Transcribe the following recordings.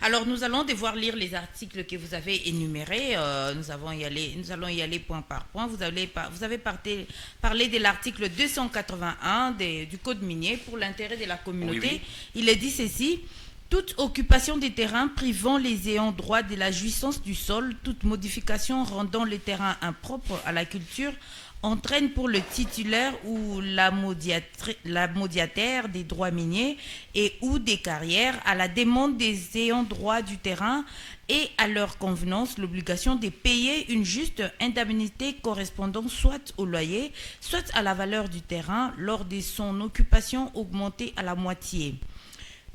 Alors, nous allons devoir lire les articles que vous avez énumérés. Nous allons y aller point par point. Vous avez parlé de l'article 281 du Code minier pour l'intérêt de la Oui, communauté. oui. Il est dit ceci. Toute occupation des terrains privant les ayants droit de la jouissance du sol, toute modification rendant les terrains impropres à la culture entraîne pour le titulaire ou la modiataire des droits miniers et ou des carrières à la demande des ayants droit du terrain et à leur convenance l'obligation de payer une juste indemnité correspondant soit au loyer, soit à la valeur du terrain lors de son occupation augmentée à la moitié.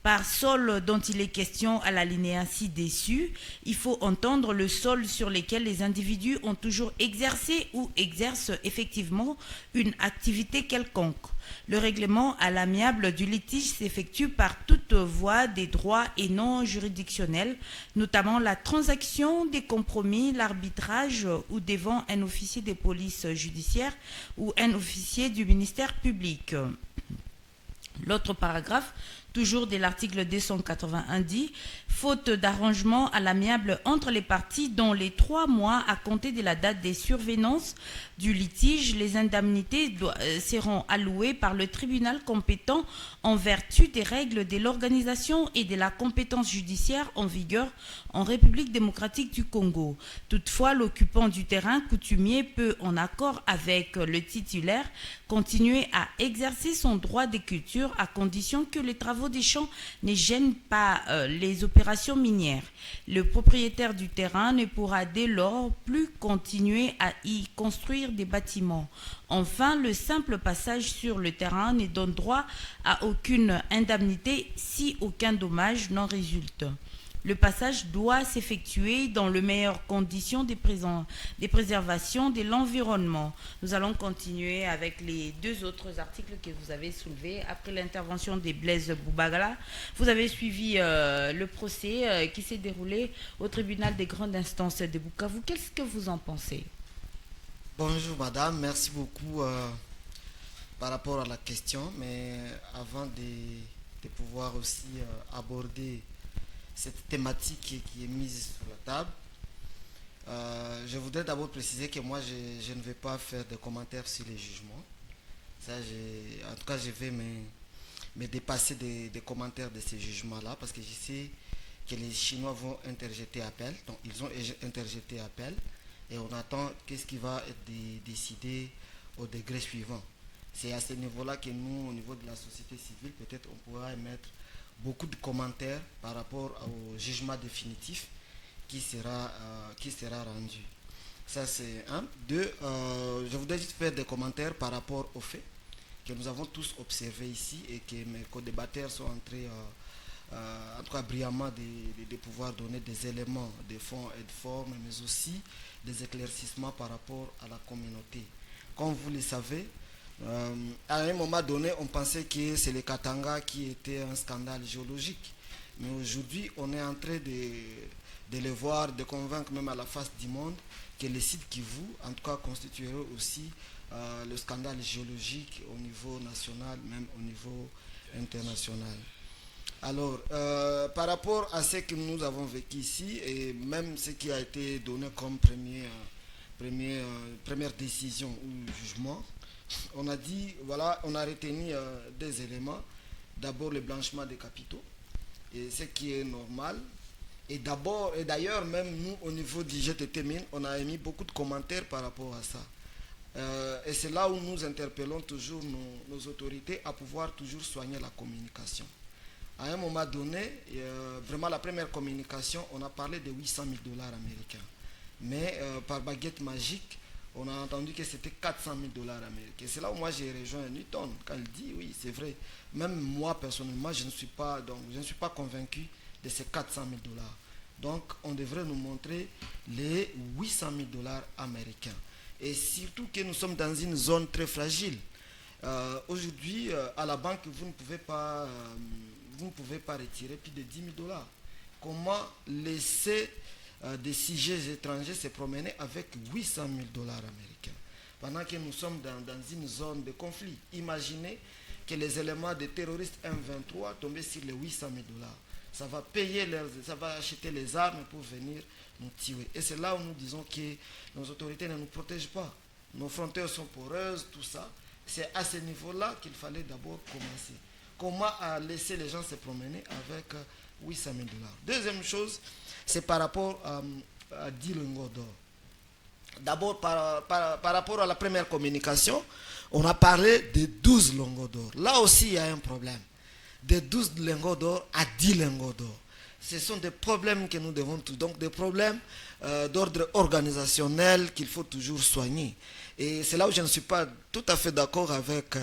Par sol dont il est question à l'alinéa ci-dessus, il faut entendre le sol sur lequel les individus ont toujours exercé ou exercent effectivement une activité quelconque. Le règlement à l'amiable du litige s'effectue par toute voie des droits et non juridictionnels, notamment la transaction des compromis, l'arbitrage ou devant un officier de police judiciaire ou un officier du ministère public. L'autre paragraphe, toujours de l'article 281 dit, faute d'arrangement à l'amiable entre les parties dans les 3 mois à compter de la date des survenances du litige, les indemnités seront allouées par le tribunal compétent en vertu des règles de l'organisation et de la compétence judiciaire en vigueur en République démocratique du Congo. Toutefois, l'occupant du terrain coutumier peut, en accord avec le titulaire, continuer à exercer son droit de culture à condition que les travaux des champs ne gênent pas les opérations minières. Le propriétaire du terrain ne pourra dès lors plus continuer à y construire des bâtiments. Enfin, le simple passage sur le terrain ne donne droit à aucune indemnité si aucun dommage n'en résulte. Le passage doit s'effectuer dans les meilleures conditions de préservation de l'environnement. Nous allons continuer avec les 2 autres articles que vous avez soulevés. Après l'intervention de Blaise Boubagala, vous avez suivi le procès qui s'est déroulé au tribunal des grandes instances de Bukavu. Qu'est-ce que vous en pensez? Bonjour madame, merci beaucoup par rapport à la question, mais avant de pouvoir aussi aborder cette thématique qui est mise sur la table, je voudrais d'abord préciser que moi je ne vais pas faire de commentaires sur les jugements. Ça, en tout cas, je vais me dépasser des commentaires de ces jugements-là parce que je sais que les Chinois vont interjeter appel. Donc, ils ont interjeté appel et on attend qu'est-ce qui va être décidé au degré suivant. C'est à ce niveau-là que nous, au niveau de la société civile, peut-être on pourra émettre beaucoup de commentaires par rapport au jugement définitif qui sera rendu. Ça, c'est un. Deux, je voudrais juste faire des commentaires par rapport au fait que nous avons tous observé ici et que mes co-débatteurs sont entrés, en tout cas brillamment, de pouvoir donner des éléments de fond et de forme, mais aussi des éclaircissements par rapport à la communauté. Comme vous le savez, à un moment donné, on pensait que c'est le Katanga qui était un scandale géologique. Mais aujourd'hui, on est en train de le voir, de convaincre même à la face du monde que le site Kivu, en tout cas, constituerait aussi le scandale géologique au niveau national, même au niveau international. Alors, par rapport à ce que nous avons vécu ici, et même ce qui a été donné comme première décision ou jugement, on a dit, voilà, on a retenu des éléments. D'abord le blanchiment des capitaux, et ce qui est normal. Et d'ailleurs, même nous, au niveau du GTT Mine, on a émis beaucoup de commentaires par rapport à ça. Et c'est là où nous interpellons toujours nos autorités à pouvoir toujours soigner la communication. À un moment donné, vraiment la première communication, on a parlé de 800 000 dollars américains. Mais par baguette magique, on a entendu que c'était 400 000 dollars américains. C'est là où moi j'ai rejoint Newton quand il dit oui, c'est vrai. Même moi personnellement, je ne suis pas convaincu de ces 400 000 dollars. Donc on devrait nous montrer les 800 000 dollars américains. Et surtout que nous sommes dans une zone très fragile. Aujourd'hui, à la banque, vous ne pouvez pas retirer plus de 10 000 dollars. Comment laisser des sujets étrangers se promener avec 800 000 dollars américains pendant que nous sommes dans une zone de conflit? Imaginez que les éléments des terroristes M23 tombaient sur les 800 000 dollars. ça va payer ça va acheter les armes pour venir nous tuer. Et c'est là où nous disons que nos autorités ne nous protègent pas. Nos frontières sont poreuses, tout ça. C'est à ce niveau-là qu'il fallait d'abord commencer. Comment laisser les gens se promener avec 800 000 $. Deuxième chose, c'est par rapport à 10 lingots d'or. D'abord, par rapport à la première communication, on a parlé de 12 lingots d'or. Là aussi, il y a un problème. De 12 lingots d'or à 10 lingots d'or. Ce sont des problèmes que nous devons donc des problèmes d'ordre organisationnel qu'il faut toujours soigner. Et c'est là où je ne suis pas tout à fait d'accord avec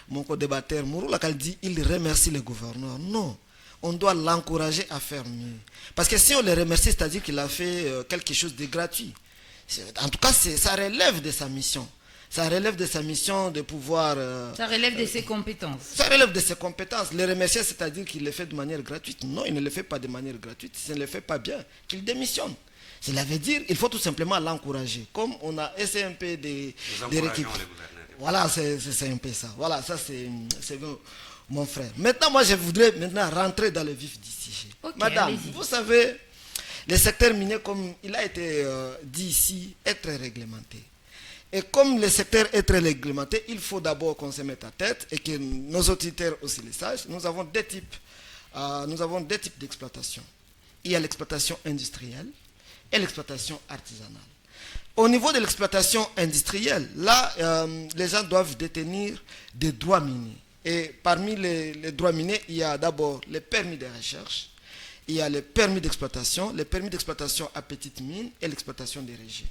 mon co-débatteur Mourou, qui dit qu'il remercie le gouverneur. Non, on doit l'encourager à faire mieux. Parce que si on le remercie, c'est-à-dire qu'il a fait quelque chose de gratuit. En tout cas, ça relève de sa mission. Ça relève de sa mission de pouvoir... ça relève de ses compétences. Ça relève de ses compétences. Le remercier, c'est-à-dire qu'il le fait de manière gratuite. Non, il ne le fait pas de manière gratuite. S'il ne le fait pas bien, qu'il démissionne. Cela veut dire qu'il faut tout simplement l'encourager. Comme on a essayé un peu de récupérer. Voilà, c'est un peu ça. Voilà, ça c'est mon frère. Maintenant, moi, je voudrais maintenant rentrer dans le vif du sujet. Okay, Madame, allez-y. vous savez, le secteur minier, comme il a été dit ici, est très réglementé. Et comme le secteur est très réglementé, il faut d'abord qu'on se mette à tête et que nos auditeurs aussi le sachent. Nous avons deux types d'exploitation. Il y a l'exploitation industrielle et l'exploitation artisanale. Au niveau de l'exploitation industrielle, là, les gens doivent détenir des droits miniers. Et parmi les droits miniers, il y a d'abord les permis de recherche, il y a les permis d'exploitation à petite mine et l'exploitation des régies.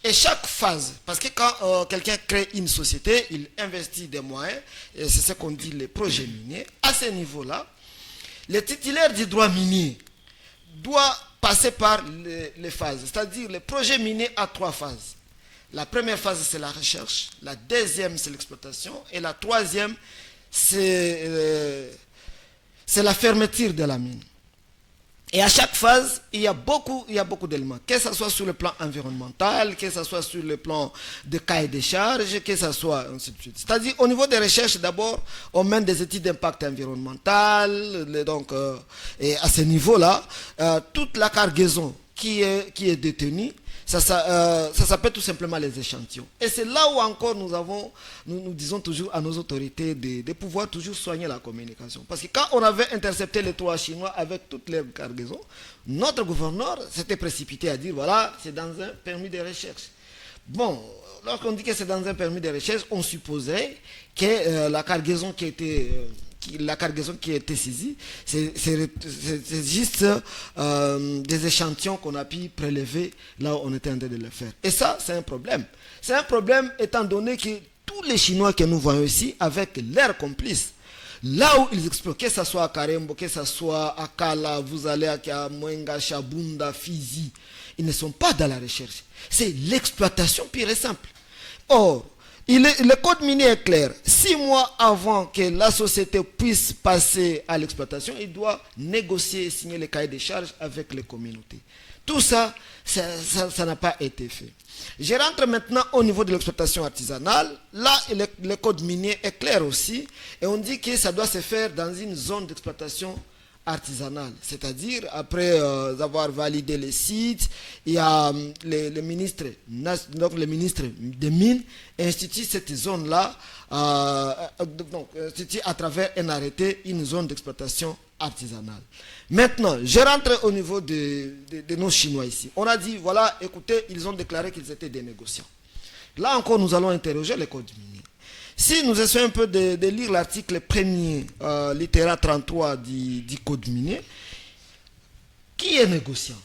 Et chaque phase, parce que quand quelqu'un crée une société, il investit des moyens, et c'est ce qu'on dit les projets miniers. À ce niveau-là, le titulaire du droit minier doit passer par les phases. C'est-à-dire, le projet minier a 3 phases. La première phase, c'est la recherche. La deuxième, c'est l'exploitation. Et la troisième, c'est la fermeture de la mine. Et à chaque phase, il y a beaucoup d'éléments, que ce soit sur le plan environnemental, que ce soit sur le plan de cahier des charges, que ce soit ainsi de suite. C'est-à-dire, au niveau des recherches, d'abord, on mène des études d'impact environnemental, et à ce niveau-là, toute la cargaison qui est détenue, ça s'appelle tout simplement les échantillons. Et c'est là où encore nous disons toujours à nos autorités de pouvoir toujours soigner la communication. Parce que quand on avait intercepté les 3 Chinois avec toutes leurs cargaisons, notre gouverneur s'était précipité à dire, voilà, c'est dans un permis de recherche. Bon, lorsqu'on dit que c'est dans un permis de recherche, on supposait que la cargaison qui était saisie, c'est juste des échantillons qu'on a pu prélever là où on était en train de le faire. Et ça, c'est un problème. C'est un problème étant donné que tous les Chinois que nous voyons ici, avec leurs complices, là où ils exploitent, que ce soit à Karembo, que ce soit à Kala, vous allez à Mwenga, Chabunda, Fizi, ils ne sont pas dans la recherche. C'est l'exploitation pure et simple. Or, le code minier est clair. 6 mois avant que la société puisse passer à l'exploitation, il doit négocier et signer les cahiers des charges avec les communautés. Tout ça, ça n'a pas été fait. Je rentre maintenant au niveau de l'exploitation artisanale. Là, le code minier est clair aussi. Et on dit que ça doit se faire dans une zone d'exploitation artisanale. C'est-à-dire, après avoir validé les sites, il y a le ministre des Mines institue cette zone-là, institue à travers un arrêté une zone d'exploitation artisanale. Maintenant, je rentre au niveau de nos Chinois ici. On a dit, voilà, écoutez, ils ont déclaré qu'ils étaient des négociants. Là encore, nous allons interroger le code minier. Si nous essayons un peu de lire l'article 1er, littéra 33 du code minier, qui est négociant?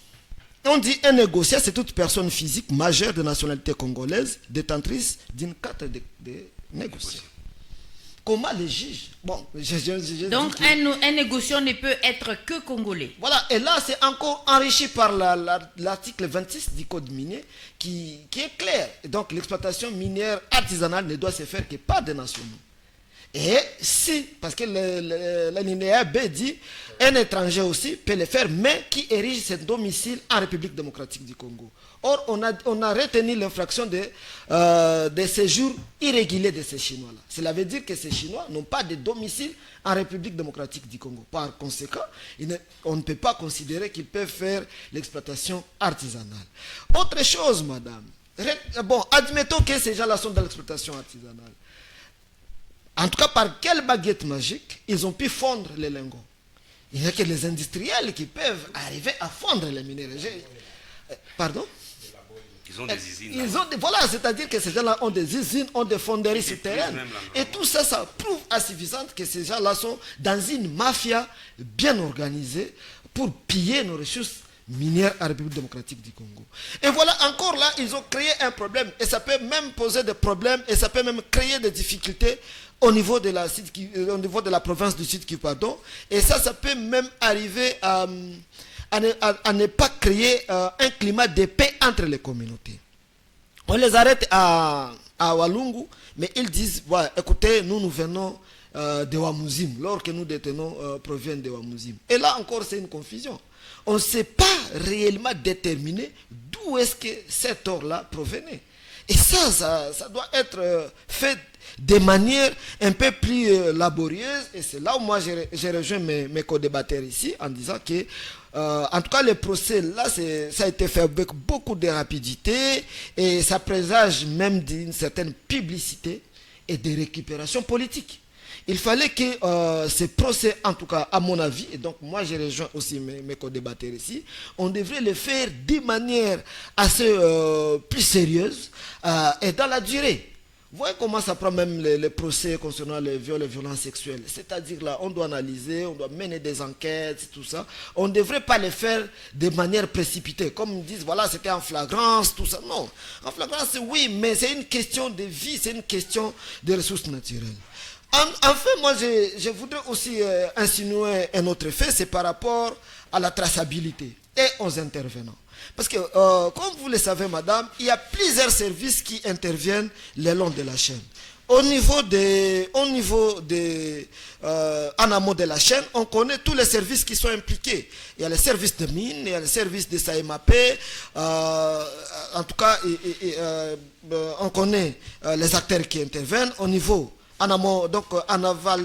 On dit un négociant, c'est toute personne physique majeure de nationalité congolaise, détentrice d'une carte de négociant. Comment les juges? Bon, donc un négociant ne peut être que congolais. Voilà, et là c'est encore enrichi par l'article 26 du code minier qui est clair. Et donc l'exploitation minière artisanale ne doit se faire que par des nationaux. Et si, parce que l'alinéa B dit, un étranger aussi peut le faire, mais qui érige son domicile en République démocratique du Congo. Or, on a retenu l'infraction de séjour irrégulier de ces Chinois-là. Cela veut dire que ces Chinois n'ont pas de domicile en République démocratique du Congo. Par conséquent, on ne peut pas considérer qu'ils peuvent faire l'exploitation artisanale. Autre chose, madame. Bon, admettons que ces gens-là sont dans l'exploitation artisanale. En tout cas, par quelle baguette magique ils ont pu fondre les lingots? Il n'y a que les industriels qui peuvent arriver à fondre les minéraux. Pardon? Ils ont des usines. Voilà, c'est-à-dire que ces gens-là ont des usines, ont des fonderies souterraines. Et tout ça, ça prouve à suffisante que ces gens-là sont dans une mafia bien organisée pour piller nos ressources minières à la République démocratique du Congo. Et voilà, encore là, ils ont créé un problème. Et ça peut même poser des problèmes et ça peut même créer des difficultés au niveau de la province du Sud Kivu, pardon. Et ça peut même arriver à ne pas créer un climat de paix entre les communautés. On les arrête à Walungu, mais ils disent, ouais, écoutez, nous venons de Wamuzim, l'or que nous détenons provient de Wamuzim. Et là encore, c'est une confusion. On ne sait pas réellement déterminer d'où est-ce que cet or-là provenait. Et ça doit être fait de manière un peu plus laborieuse. Et c'est là où moi j'ai rejoint mes co-débatteurs ici en disant que en tout cas, le procès là, ça a été fait avec beaucoup de rapidité et ça présage même d'une certaine publicité et de récupération politique. Il fallait que ce procès, en tout cas à mon avis, et donc moi j'ai rejoint aussi mes co-débatteurs ici, on devrait le faire de manière assez plus sérieuse et dans la durée. Vous voyez comment ça prend même les procès concernant les viols et violences sexuelles. C'est-à-dire là, on doit analyser, on doit mener des enquêtes, tout ça. On ne devrait pas les faire de manière précipitée. Comme ils disent, voilà, c'était en flagrance, tout ça. Non, en flagrance, oui, mais c'est une question de vie, c'est une question de ressources naturelles. Enfin, moi, je voudrais aussi insinuer un autre fait, c'est par rapport à la traçabilité et aux intervenants. Parce que, comme vous le savez, madame, il y a plusieurs services qui interviennent le long de la chaîne. En amont de la chaîne, on connaît tous les services qui sont impliqués. Il y a les services de mine, il y a les services de SAEMAP, en tout cas, on connaît les acteurs qui interviennent au niveau. En amont, donc en aval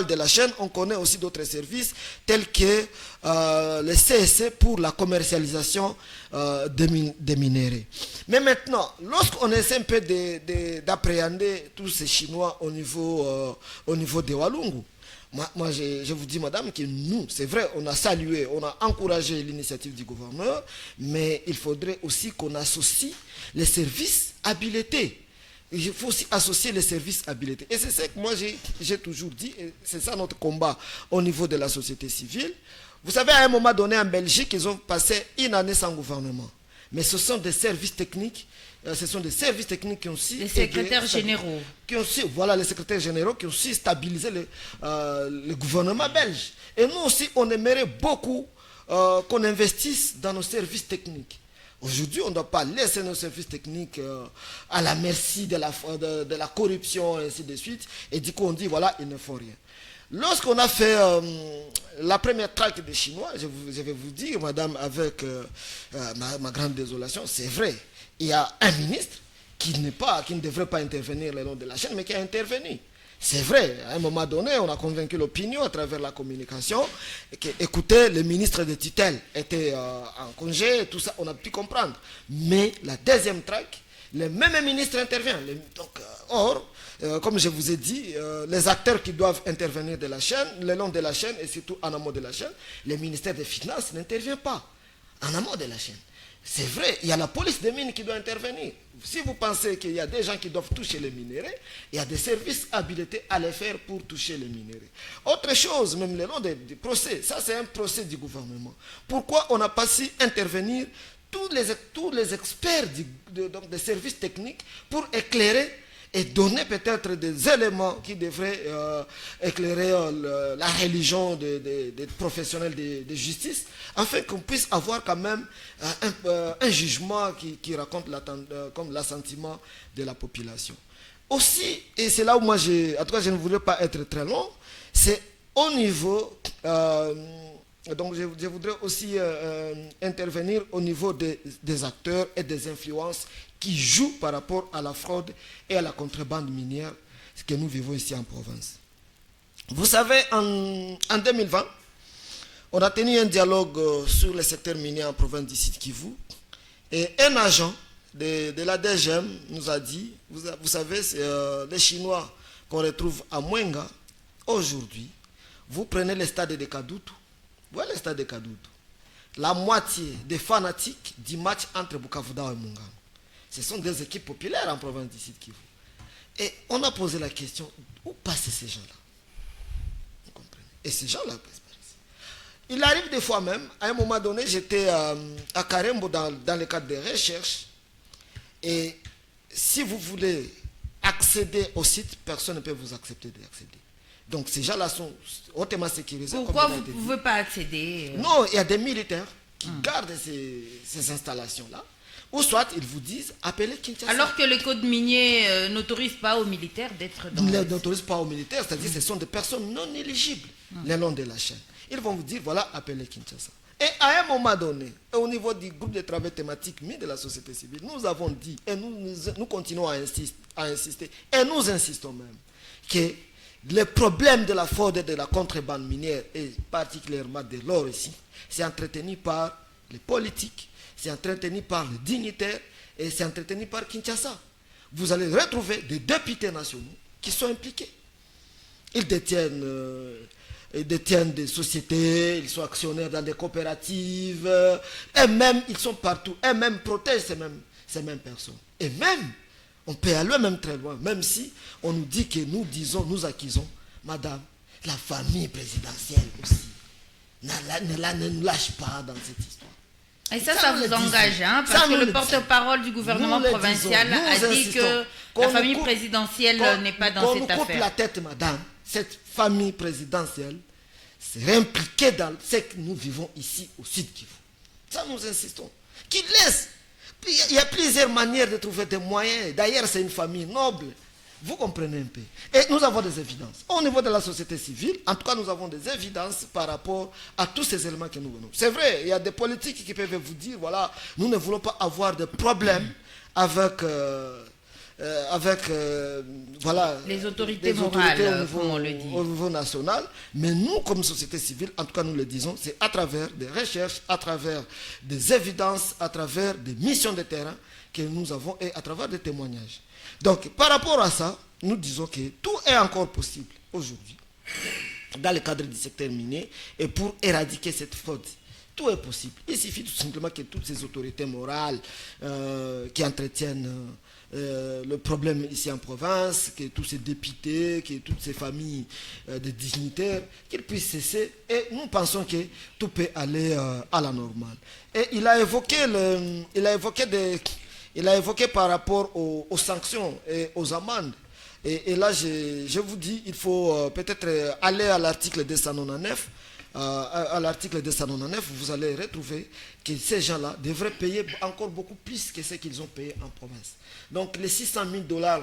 de la chaîne, on connaît aussi d'autres services tels que le CSC pour la commercialisation des minéraux. Mais maintenant, lorsqu'on essaie un peu d'appréhender tous ces Chinois au niveau de Walungu, moi je vous dis, madame, que nous, c'est vrai, on a salué, on a encouragé l'initiative du gouverneur, mais il faudrait aussi qu'on associe les services habilités. Il faut aussi associer les services habilités. Et c'est ça que moi j'ai toujours dit, et c'est ça notre combat au niveau de la société civile. Vous savez, à un moment donné en Belgique, ils ont passé une année sans gouvernement. Mais ce sont des services techniques, qui ont aussi... Les secrétaires généraux. Voilà, les secrétaires généraux qui ont aussi stabilisé le gouvernement belge. Et nous aussi, on aimerait beaucoup qu'on investisse dans nos services techniques. Aujourd'hui, on ne doit pas laisser nos services techniques à la merci de la corruption et ainsi de suite. Et du coup, on dit, voilà, ils ne font rien. Lorsqu'on a fait la première traque des Chinois, je vais vous dire, madame, avec ma grande désolation, c'est vrai, il y a un ministre qui ne devrait pas intervenir le long de la chaîne, mais qui a intervenu. C'est vrai, à un moment donné, on a convaincu l'opinion à travers la communication que, écoutez, le ministre de tutelle était en congé, tout ça, on a pu comprendre. Mais la deuxième traque, le même ministre intervient. Comme je vous ai dit, les acteurs qui doivent intervenir de la chaîne, le long de la chaîne et surtout en amont de la chaîne, le ministère des Finances n'intervient pas en amont de la chaîne. C'est vrai, il y a la police des mines qui doit intervenir. Si vous pensez qu'il y a des gens qui doivent toucher les minéraux, il y a des services habilités à les faire pour toucher les minéraux. Autre chose, même le long du procès, ça c'est un procès du gouvernement. Pourquoi on n'a pas su intervenir tous les experts des services techniques pour éclairer et donner peut-être des éléments qui devraient éclairer la religion des professionnels de justice, afin qu'on puisse avoir quand même un jugement qui raconte comme l'assentiment de la population. aussi, et c'est là où moi, en tout cas, je ne voudrais pas être très long, c'est au niveau, donc je voudrais aussi intervenir au niveau des acteurs et des influences qui jouent par rapport à la fraude et à la contrebande minière, ce que nous vivons ici en province. Vous savez, en 2020, on a tenu un dialogue sur le secteur minier en province du Sud Kivu, et un agent de la DGM nous a dit, vous savez, c'est les Chinois qu'on retrouve à Mwenga. Aujourd'hui, vous prenez le stade de Kadutu. Vous voyez le stade de Kadutu. La moitié des fanatiques du match entre Bukavu-Dao et Mungano. Ce sont des équipes populaires en province du Sud Kivu. Et on a posé la question, où passent ces gens-là? Vous comprenez? Et ces gens-là disparaissent. Il arrive des fois même, à un moment donné, j'étais à Karembo dans le cadre des recherches. Et si vous voulez accéder au site, personne ne peut vous accepter d'accéder. Donc ces gens-là sont hautement sécurisés. Pourquoi vous ne pouvez pas accéder? Non, il y a des militaires qui gardent ces installations-là. Ou soit ils vous disent, appelez Kinshasa. Alors que le code minier n'autorise pas aux militaires d'être dans... Il n'autorise pas aux militaires, c'est-à-dire que ce sont des personnes non éligibles le long de la chaîne. Ils vont vous dire, voilà, appelez Kinshasa. Et à un moment donné, au niveau du groupe de travail thématique mis de la société civile, nous avons dit, et nous continuons à insister, et nous insistons même, que le problème de la fraude et de la contrebande minière, et particulièrement de l'or ici, c'est entretenu par les politiques, c'est entretenu par les dignitaires, et c'est entretenu par Kinshasa. Vous allez retrouver des députés nationaux qui sont impliqués. Ils détiennent des sociétés, ils sont actionnaires dans des coopératives, et même ils sont partout, et même protègent ces mêmes personnes. Et même, on peut aller même très loin, même si on nous dit que nous accusons, madame, la famille présidentielle aussi, ne nous lâche pas dans cette histoire. Et ça vous engage, hein, parce que le porte-parole du gouvernement provincial a dit que la famille présidentielle n'est pas dans cette affaire. On nous coupe la tête, madame. Cette famille présidentielle serait impliquée dans ce que nous vivons ici au Sud Kivu. Ça, nous insistons. Qu'il laisse. Il y a plusieurs manières de trouver des moyens. D'ailleurs, c'est une famille noble. Vous comprenez un peu. Et nous avons des évidences. Au niveau de la société civile, en tout cas, nous avons des évidences par rapport à tous ces éléments que nous venons. C'est vrai, il y a des politiques qui peuvent vous dire, voilà, nous ne voulons pas avoir de problème avec... voilà, les autorités morales, comme on le dit. Au niveau national, mais nous, comme société civile, en tout cas nous le disons, c'est à travers des recherches, à travers des évidences, à travers des missions de terrain que nous avons et à travers des témoignages. Donc, par rapport à ça, nous disons que tout est encore possible aujourd'hui, dans le cadre du secteur minier, et pour éradiquer cette fraude. Tout est possible. Il suffit tout simplement que toutes ces autorités morales qui entretiennent le problème ici en province, que tous ces députés, que toutes ces familles de dignitaires, qu'ils puissent cesser. Et nous pensons que tout peut aller à la normale. Et il a évoqué par rapport aux sanctions et aux amendes. Et là, je vous dis, il faut peut-être aller à l'article 299. À l'article 299, vous allez retrouver que ces gens-là devraient payer encore beaucoup plus que ce qu'ils ont payé en province. Donc les 600 000 $ là,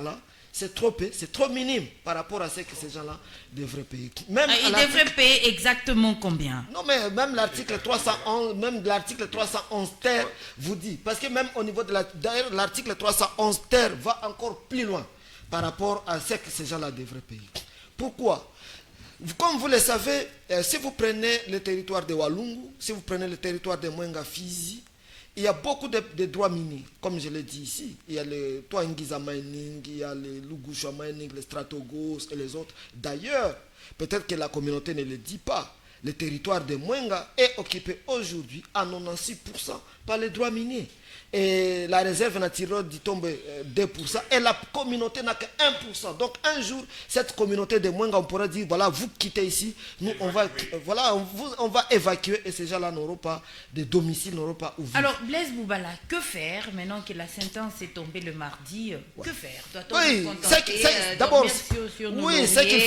c'est trop peu, c'est trop minime par rapport à ce que ces gens-là devraient payer. Même ils devraient payer exactement combien? Non, mais même l'article 311 terre vous dit, parce que même au niveau de d'ailleurs l'article 311 terre va encore plus loin par rapport à ce que ces gens-là devraient payer. Pourquoi? Comme vous le savez, si vous prenez le territoire de Walungu, si vous prenez le territoire de Mwenga-Fizi, il y a beaucoup de droits miniers, comme je l'ai dit ici. Il y a le Toangiza Mining, il y a le Lugusha Mining, le Stratogos et les autres. D'ailleurs, peut-être que la communauté ne le dit pas, le territoire de Mwenga est occupé aujourd'hui à 96% par les droits miniers. Et la réserve naturelle dit tombe 2%, et la communauté n'a que 1%. Donc un jour, cette communauté de Mwenga, on pourrait dire, voilà, vous quittez ici, nous on va évacuer, et ces gens-là n'auront pas de domicile, n'auront pas où vivre. Alors Blaise Boubala, que faire maintenant que la sentence est tombée le mardi? Que faire? Doit-on nous contenter d'abord, sur nos oui, ce qu'il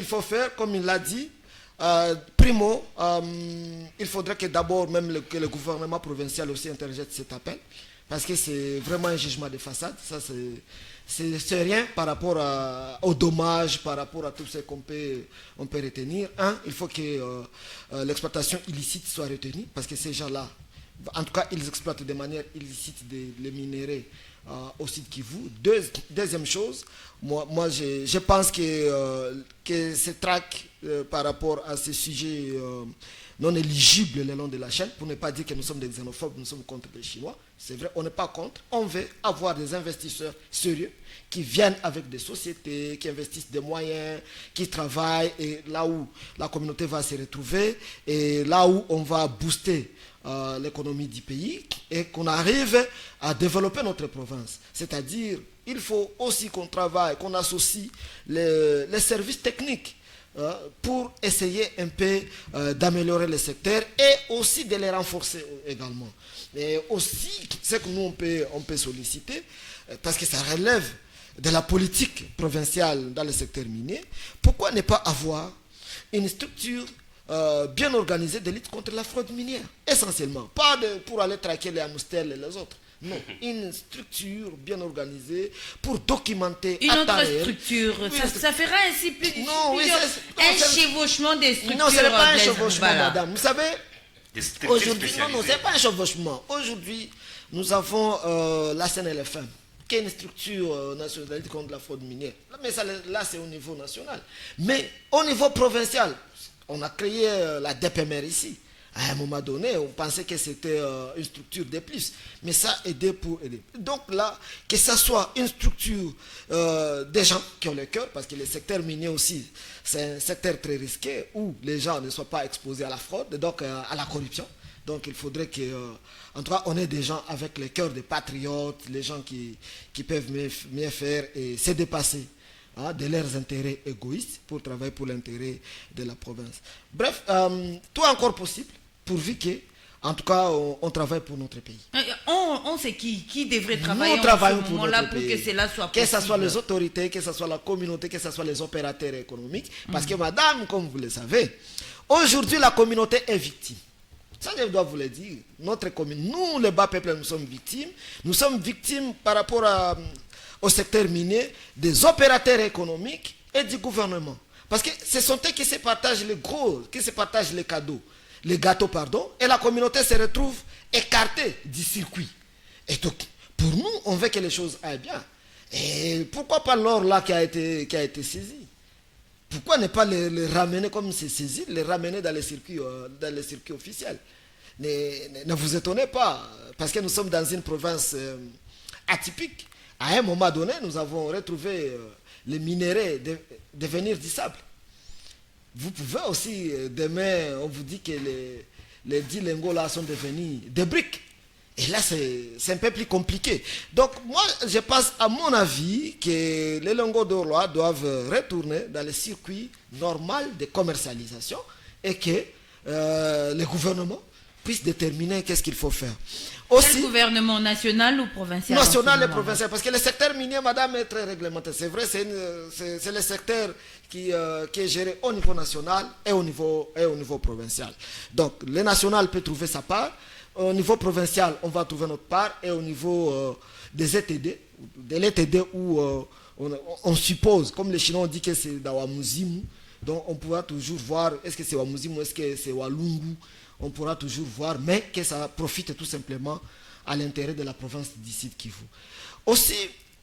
faut faire, comme il l'a dit, il faudrait que d'abord même que le gouvernement provincial aussi interjette cet appel parce que c'est vraiment un jugement de façade. Ça, c'est rien par rapport aux dommages, par rapport à tout ce qu'on peut retenir. Il faut que l'exploitation illicite soit retenue, parce que ces gens-là, en tout cas, ils exploitent de manière illicite les minéraux au site Kivu. Deuxième chose, moi je pense que ces tracts par rapport à ces sujets non éligibles le long de la chaîne, pour ne pas dire que nous sommes des xénophobes, nous sommes contre les Chinois. C'est vrai, on n'est pas contre. On veut avoir des investisseurs sérieux qui viennent avec des sociétés, qui investissent des moyens, qui travaillent, et là où la communauté va se retrouver, et là où on va booster l'économie du pays, et qu'on arrive à développer notre province. C'est-à-dire, il faut aussi qu'on travaille, qu'on associe les services techniques pour essayer un peu d'améliorer le secteur et aussi de les renforcer également. Et aussi, ce que nous on peut solliciter, parce que ça relève de la politique provinciale dans le secteur minier, pourquoi ne pas avoir une structure bien organisée de lutte contre la fraude minière, essentiellement, pas pour aller traquer les Amstel et les autres. Non, une structure bien organisée pour documenter une autre structure. Ça fera ainsi un chevauchement des structures. Non, ce n'est pas un chevauchement, madame. Vous savez, aujourd'hui, non, ce n'est pas un chevauchement. Aujourd'hui, nous avons la CNLFM, qui est une structure nationale contre la fraude minière. Mais ça, là, c'est au niveau national. Mais au niveau provincial, on a créé la DPMR ici. À un moment donné, on pensait que c'était une structure de plus. Mais ça a aidé pour aider. Donc là, que ce soit une structure des gens qui ont le cœur, parce que le secteur minier aussi, c'est un secteur très risqué, où les gens ne soient pas exposés à la fraude, donc à la corruption. Donc il faudrait que, en tout cas, on ait des gens avec le cœur des patriotes, les gens qui peuvent mieux faire et se dépasser de leurs intérêts égoïstes pour travailler pour l'intérêt de la province. Bref, tout est encore possible, pourvu que, en tout cas, on travaille pour notre pays. On sait qui devrait travailler Nous travaillons pour que cela soit possible. Que ce soit les autorités, que ce soit la communauté, que ce soit les opérateurs économiques. Parce que, madame, comme vous le savez, aujourd'hui, la communauté est victime. Ça, je dois vous le dire. Notre commune, nous, les bas peuples, nous sommes victimes. Nous sommes victimes par rapport au secteur minier, des opérateurs économiques et du gouvernement. Parce que ce sont eux qui se partagent les gros, qui se partagent les gâteaux, et la communauté se retrouve écartée du circuit. Et donc, pour nous, on veut que les choses aillent bien. Et pourquoi pas l'or là qui a été saisi? Pourquoi ne pas les ramener comme c'est saisi, les ramener dans les circuits officiels? Ne vous étonnez pas, parce que nous sommes dans une province atypique. À un moment donné, nous avons retrouvé les minéraux devenir du sable. Vous pouvez aussi, demain, on vous dit que les 10 lingots là sont devenus des briques. Et là, c'est un peu plus compliqué. Donc, moi, je pense, à mon avis, que les lingots d'or là doivent retourner dans le circuit normal de commercialisation et que le gouvernement puisse déterminer qu'est-ce qu'il faut faire. Aussi, quel gouvernement, national ou provincial? National et provincial, parce que le secteur minier, madame, est très réglementé. C'est vrai, c'est le secteur qui est géré au niveau national et au niveau provincial. Donc, le national peut trouver sa part. Au niveau provincial, on va trouver notre part. Et au niveau des ETD, de l'ETD où on suppose, comme les Chinois ont dit que c'est dans Wamuzimu, donc on pourra toujours voir, est-ce que c'est Wamuzimu, est-ce que c'est Walungu, on pourra toujours voir, mais que ça profite tout simplement à l'intérêt de la province d'ici de Kivu. Aussi,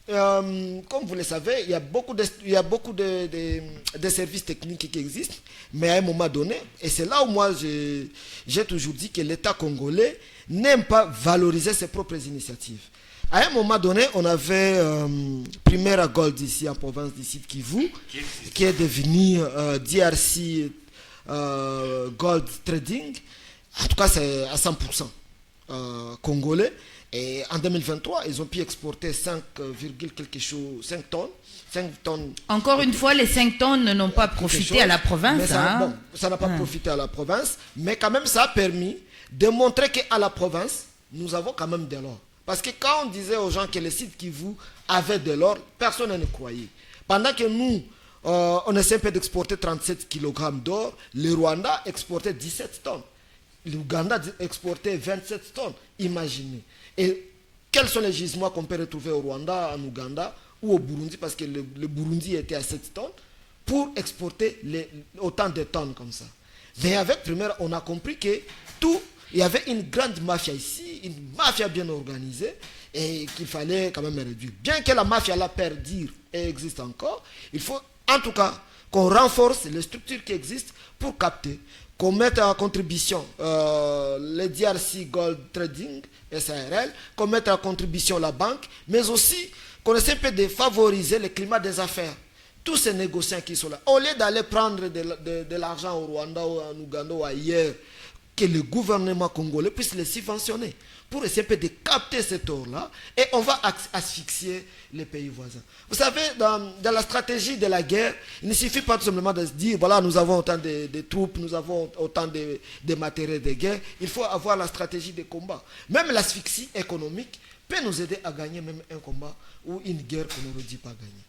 comme vous le savez, il y a beaucoup de services techniques qui existent, mais à un moment donné, et c'est là où moi j'ai toujours dit que l'État congolais n'aime pas valoriser ses propres initiatives. À un moment donné, on avait Primera Gold ici en province d'ici de Kivu, qui est devenu DRC Gold Trading. En tout cas, c'est à 100% congolais. Et en 2023, ils ont pu exporter 5 tonnes. Encore une fois, les 5 tonnes n'ont pas profité à la province. Ça n'a pas profité à la province. Mais quand même, ça a permis de montrer qu'à la province, nous avons quand même de l'or. Parce que quand on disait aux gens que les sites Kivu avaient de l'or, personne ne croyait. Pendant que nous, on essaie d'exporter 37 kg d'or, le Rwanda exportait 17 tonnes. L'Ouganda exportait 27 tonnes. Imaginez. Et quels sont les gisements qu'on peut retrouver au Rwanda, en Ouganda ou au Burundi, parce que le Burundi était à 7 tonnes, pour exporter autant de tonnes comme ça. Mais avec Primaire, on a compris que il y avait une grande mafia ici, une mafia bien organisée, et qu'il fallait quand même réduire. Bien que la mafia la perdure et existe encore, il faut en tout cas qu'on renforce les structures qui existent pour capter, qu'on mette en contribution les DRC Gold Trading, SARL, qu'on mette en contribution la banque, mais aussi qu'on essaie un peu de favoriser le climat des affaires. Tous ces négociants qui sont là, au lieu d'aller prendre de l'argent au Rwanda ou en Ouganda ou ailleurs, que le gouvernement congolais puisse les subventionner pour essayer un peu de capter cet or-là, et on va asphyxier les pays voisins. Vous savez, dans la stratégie de la guerre, il ne suffit pas tout simplement de se dire, voilà, nous avons autant de troupes, nous avons autant de matériel de guerre. Il faut avoir la stratégie de combat. Même l'asphyxie économique peut nous aider à gagner même un combat ou une guerre qu'on n'aurait dit pas gagner.